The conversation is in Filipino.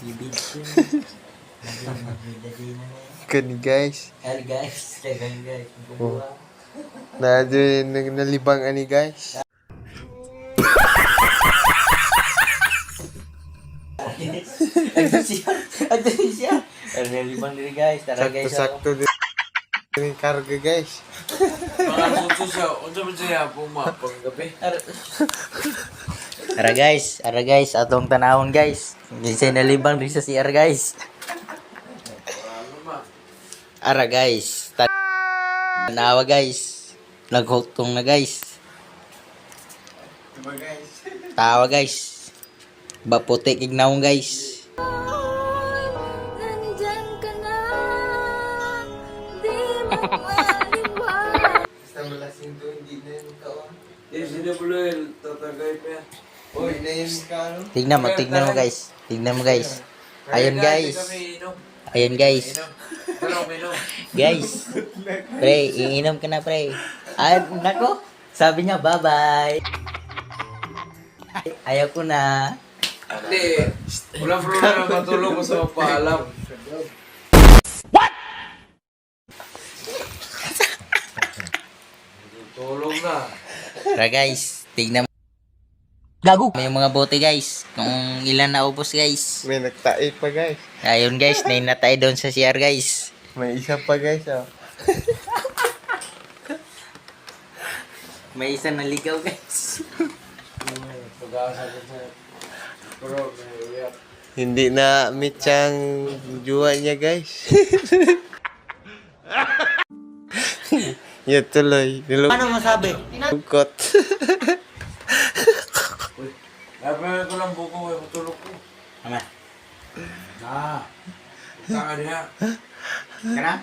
Bibig ko. Kani guys. Ay guys, kaya guys. Oh. Nalibang ani guys. Adun siya. Nalibang diri guys. Tara guys. Sakto din yung karga guys. Mga suso siya. Unsa man siya pumapang gabi. Ara guys, atong tanahon guys. Ginsay nalibang diri sa CR guys. Ara guys, tanawa guys. Naghutong na guys. Diba guys? Tawa guys. Baputik ignaw guys. Nandyan ka na, di mo maliwan. Basta malasing to, hindi na yung kaon. Eh, sila pala tatagay pa yan. Uy, na yung kaon. Tignan mo guys. Tignan mo guys. Ayun guys. Ayun guys. Guys. Pre, iinom ka na pre. Ay, nako. Sabi niya bye-bye. Ayaw ko na. Hindi. Wala problema matulog ko sa paalam. What? Tulog na. Tara guys, tignan mo. Gago. May mga bote guys. Kung ilan na ubos guys. May nagtae pa guys. Ayun guys, nainatay doon sa CR guys. May isa pa guys oh. May isa naligaw guys. Pag-asa ko sa... Pero, may uyak. Hindi na meet siyang juwa niya guys. Yan tuloy. Paano masabi? Nilugkot. Laban ko lang buko, matulog ko. Ama. Tanga niya. Kana?